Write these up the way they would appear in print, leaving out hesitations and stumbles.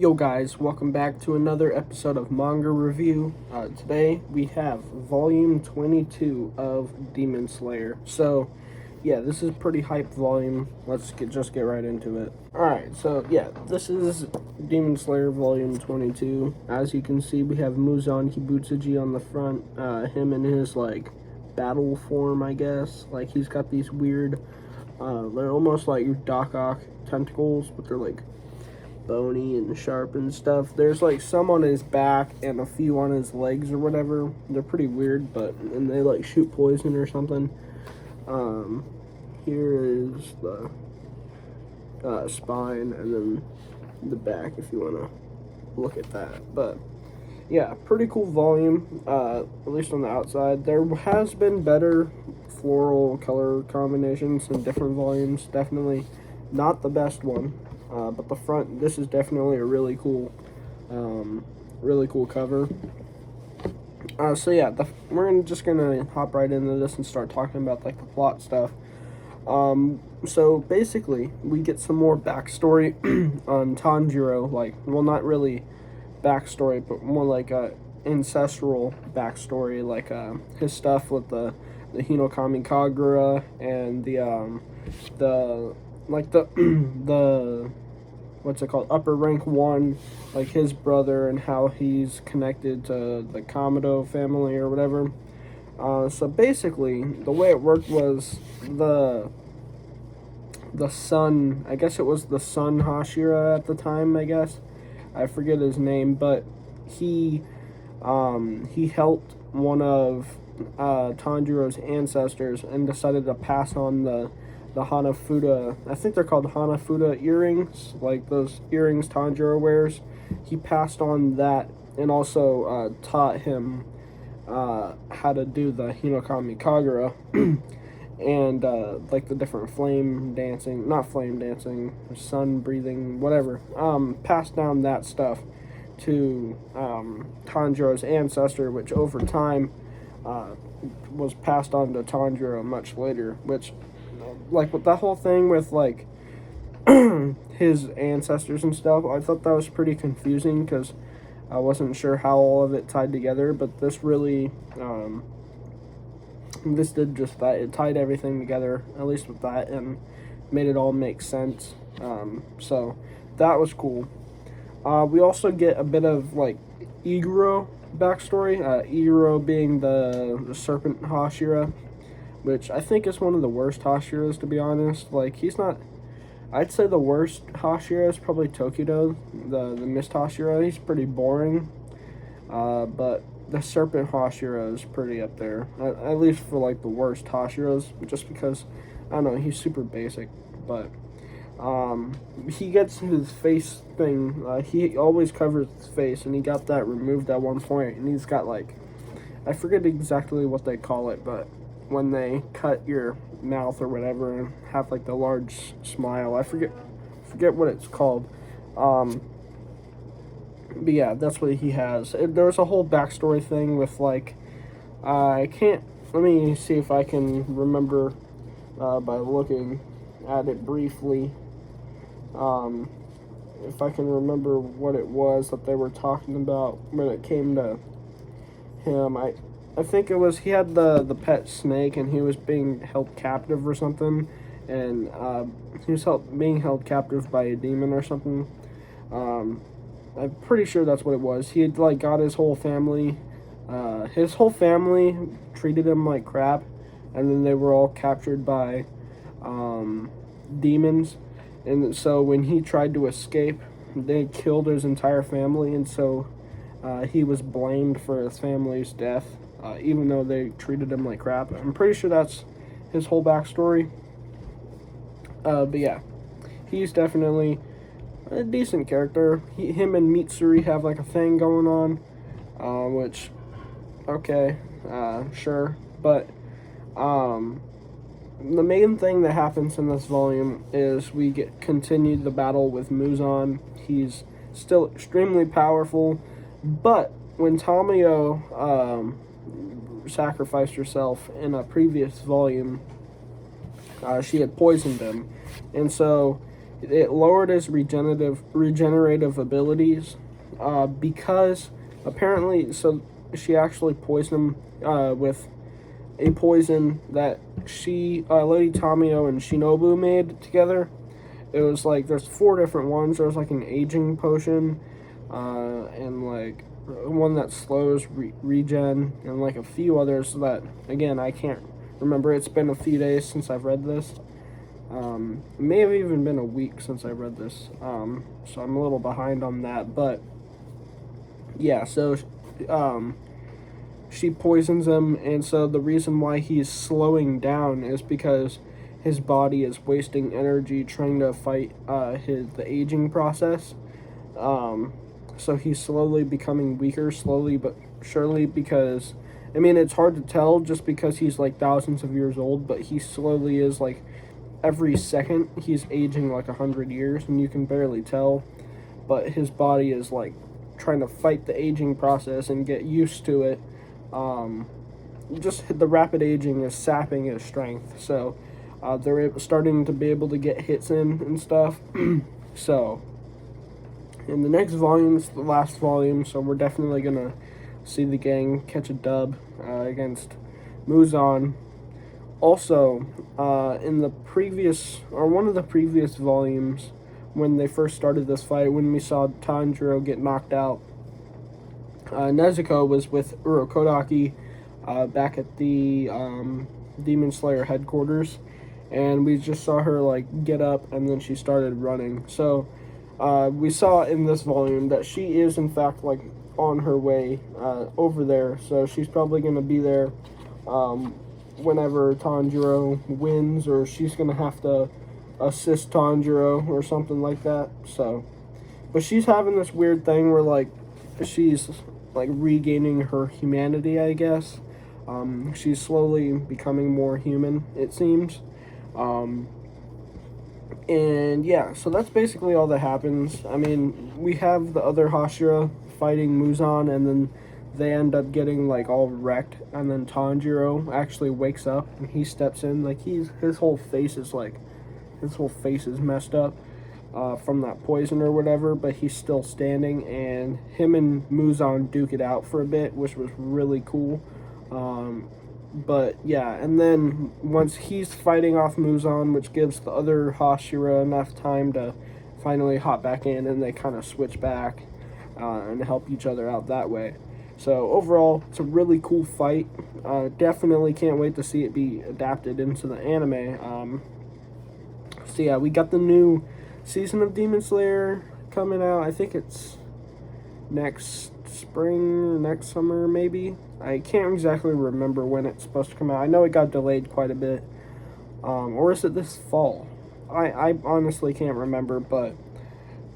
Yo guys, welcome back to another episode of Manga Review. Today we have volume 22 of Demon Slayer. So, yeah, this is a pretty hype volume. Let's just get right into it. Alright, so yeah, this is Demon Slayer volume 22. As you can see, we have Muzan Hibutsuji on the front. Him in his, battle form, I guess. Like, he's got these weird, they're almost like Doc Ock tentacles, but they're bony and sharp and stuff. There's some on his back and a few on his legs or whatever. They're pretty weird, and they shoot poison or something. Here is the spine, and then the back if you want to look at that. But yeah, pretty cool volume, at least on the outside. There has been better floral color combinations in different volumes. Definitely not the best one. But the front, this is definitely a really cool cover. So yeah, we're just gonna hop right into this and start talking about the plot stuff. So basically, we get some more backstory on Tanjiro. Well, not really backstory, but more ancestral backstory, his stuff with the Hinokami Kagura and the the what's it called, upper rank one, his brother, and how he's connected to the Kamado family or whatever. So basically the way it worked was the son, I guess it was the son Hashira at the time, I forget his name, but he helped one of Tanjiro's ancestors and decided to pass on the Hanafuda, I think they're called Hanafuda earrings, like those earrings Tanjiro wears. He passed on that and also taught him how to do the Hinokami Kagura and the different sun breathing, whatever. Passed down that stuff to Tanjiro's ancestor, which over time was passed on to Tanjiro much later, which with that whole thing with his ancestors and stuff, I thought that was pretty confusing because I wasn't sure how all of it tied together, but this really this did just that. It tied everything together, at least with that, and made it all make sense. So that was cool. We also get a bit of Iguro backstory, Iguro being the serpent Hashira, which I think is one of the worst Hashiras, to be honest. He's not, I'd say the worst Hashira is probably Tokido, the Mist Hashira. He's pretty boring, but the Serpent Hashira is pretty up there, at least for the worst Hashiras, just because, I don't know, he's super basic, but he gets his face thing, he always covers his face, and he got that removed at one point, and he's got I forget exactly what they call it, but when they cut your mouth or whatever and have the large smile, I forget what it's called, but yeah, that's what he has. There's a whole backstory thing with I can't, let me see if I can remember by looking at it briefly, if I can remember what it was that they were talking about when it came to him. I think it was, he had the pet snake and he was being held captive or something, and he was being held captive by a demon or something. I'm pretty sure that's what it was. He had got his whole family treated him like crap, and then they were all captured by demons, and so when he tried to escape, they killed his entire family, and so he was blamed for his family's death, even though they treated him like crap. I'm pretty sure that's his whole backstory. But yeah, he's definitely a decent character. Him and Mitsuri have a thing going on, which, okay, sure. But the main thing that happens in this volume is we continue the battle with Muzan. He's still extremely powerful, but when Tamayo sacrificed herself in a previous volume, she had poisoned him, and so it lowered his regenerative abilities, because apparently, so she actually poisoned him with a poison that Lady Tamio and Shinobu made together. It was like there's 4 different ones. There's like an aging potion, and like one that slows regen, and like a few others that again I can't remember. It's been a few days since I've read this. It may have even been a week since I read this, so I'm a little behind on that. But yeah, so she poisons him, and so the reason why he's slowing down is because his body is wasting energy trying to fight the aging process. So he's slowly becoming weaker, slowly but surely, because I mean it's hard to tell just because he's like thousands of years old, but he slowly is like every second he's aging like 100 years, and you can barely tell, but his body is like trying to fight the aging process and get used to it. Just the rapid aging is sapping his strength, so they're starting to be able to get hits in and stuff. So in the next volume, it's the last volume, so we're definitely gonna see the gang catch a dub against Muzan. Also, in the previous, or one of the previous volumes, when they first started this fight, when we saw Tanjiro get knocked out, Nezuko was with Urokodaki back at the Demon Slayer headquarters, and we just saw her like get up, and then she started running. So we saw in this volume that she is in fact like on her way over there, so she's probably going to be there whenever Tanjiro wins, or she's going to have to assist Tanjiro or something like that. So, but she's having this weird thing where like she's like regaining her humanity, I guess. She's slowly becoming more human, it seems. And yeah, so that's basically all that happens. I mean, we have the other Hashira fighting Muzan, and then they end up getting like all wrecked, and then Tanjiro actually wakes up and he steps in. Like his whole face is messed up from that poison or whatever, but he's still standing, and him and Muzan duke it out for a bit, which was really cool. But yeah, and then once he's fighting off Muzan, which gives the other Hashira enough time to finally hop back in, and they kind of switch back and help each other out that way. So overall, it's a really cool fight. Definitely can't wait to see it be adapted into the anime. So yeah, we got the new season of Demon Slayer coming out. I think it's next spring, next summer maybe. I can't exactly remember when it's supposed to come out. I know it got delayed quite a bit. Or is it this fall? I honestly can't remember, but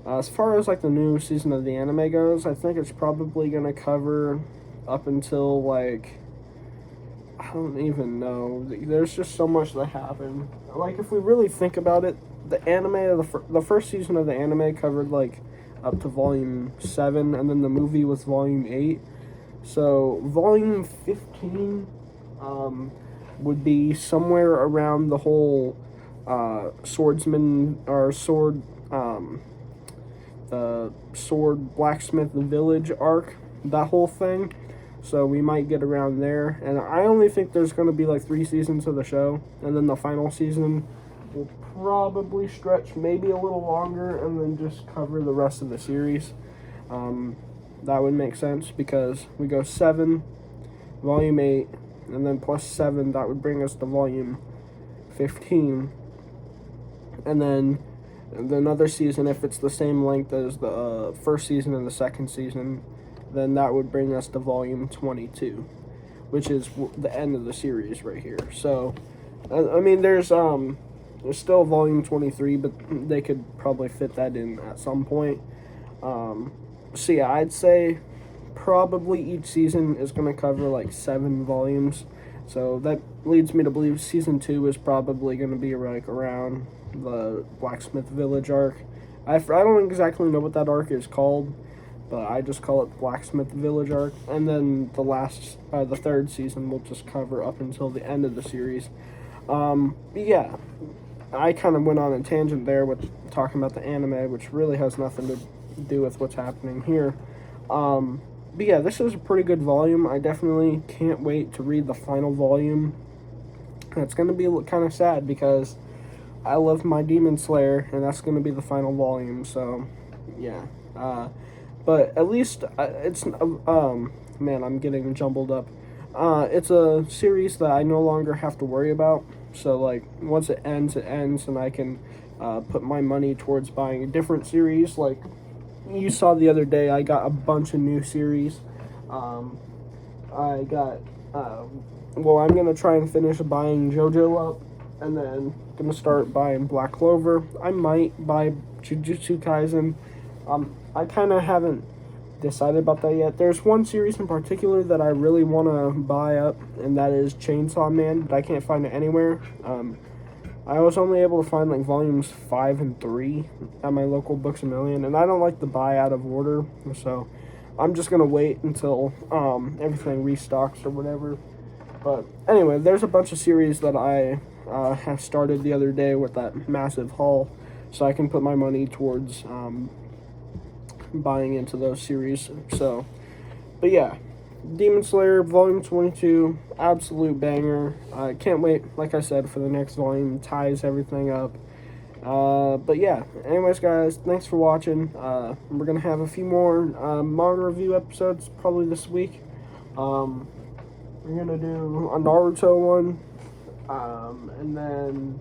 as far as like the new season of the anime goes, I think it's probably going to cover up until like, I don't even know. There's just so much that happened. Like if we really think about it, the anime, the first season of the anime covered like up to volume 7, and then the movie was volume 8. So volume 15 would be somewhere around the whole swordsman or sword the sword blacksmith village arc, that whole thing. So we might get around there, and I only think there's going to be like 3 seasons of the show, and then the final season will probably stretch maybe a little longer and then just cover the rest of the series. That would make sense because we go 7, volume 8, and then plus 7, that would bring us to volume 15. And then another season, if it's the same length as the first season and the second season, then that would bring us to volume 22, which is the end of the series right here. So, I mean, there's still volume 23, but they could probably fit that in at some point. So yeah, I'd say probably each season is going to cover like 7 volumes. So that leads me to believe season 2 is probably going to be like around the Blacksmith Village arc. I don't exactly know what that arc is called, but I just call it Blacksmith Village arc. And then the third season will just cover up until the end of the series. Yeah, I kind of went on a tangent there with talking about the anime, which really has nothing to do with what's happening here. But yeah, this is a pretty good volume. I definitely can't wait to read the final volume. It's going to be kind of sad because I love my Demon Slayer, and that's going to be the final volume. So, yeah. But at least it's man, I'm getting jumbled up. It's a series that I no longer have to worry about. So like once it ends, and I can put my money towards buying a different series. Like you saw the other day, I got a bunch of new series. I got well, I'm gonna try and finish buying JoJo up, and then gonna start buying Black Clover. I might buy Jujutsu Kaisen. I kind of haven't decided about that yet. There's one series in particular that I really want to buy up, and that is Chainsaw Man, but I can't find it anywhere. I was only able to find like volumes 5 and 3 at my local Books A Million, and I don't like to buy out of order, so I'm just gonna wait until everything restocks or whatever. But anyway, there's a bunch of series that I have started the other day with that massive haul, so I can put my money towards buying into those series. So, but yeah, Demon Slayer Volume 22, absolute banger. I can't wait, like I said, for the next volume. Ties everything up. But yeah, anyways, guys, thanks for watching. We're gonna have a few more manga review episodes probably this week. We're gonna do a Naruto one, and then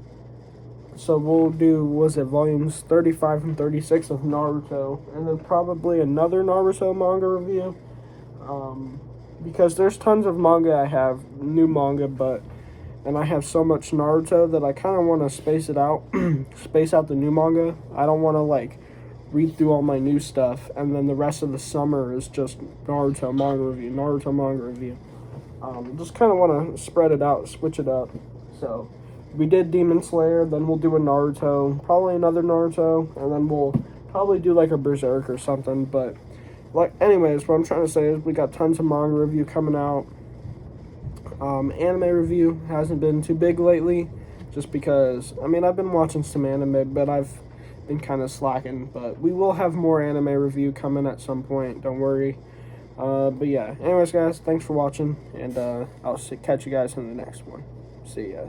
so we'll do, was it volumes 35 and 36 of Naruto, and then probably another Naruto manga review, because there's tons of manga I have, new manga, and I have so much Naruto that I kind of want to space it out, space out the new manga. I don't want to, like, read through all my new stuff, and then the rest of the summer is just Naruto manga review. Just kind of want to spread it out, switch it up. So we did Demon Slayer, then we'll do a Naruto, probably another Naruto, and then we'll probably do like a Berserk or something. But like, anyways, what I'm trying to say is we got tons of manga review coming out. Anime review hasn't been too big lately, just because, I mean, I've been watching some anime, but I've been kind of slacking. But we will have more anime review coming at some point, don't worry. But yeah, anyways, guys, thanks for watching, and I'll catch you guys in the next one. See ya.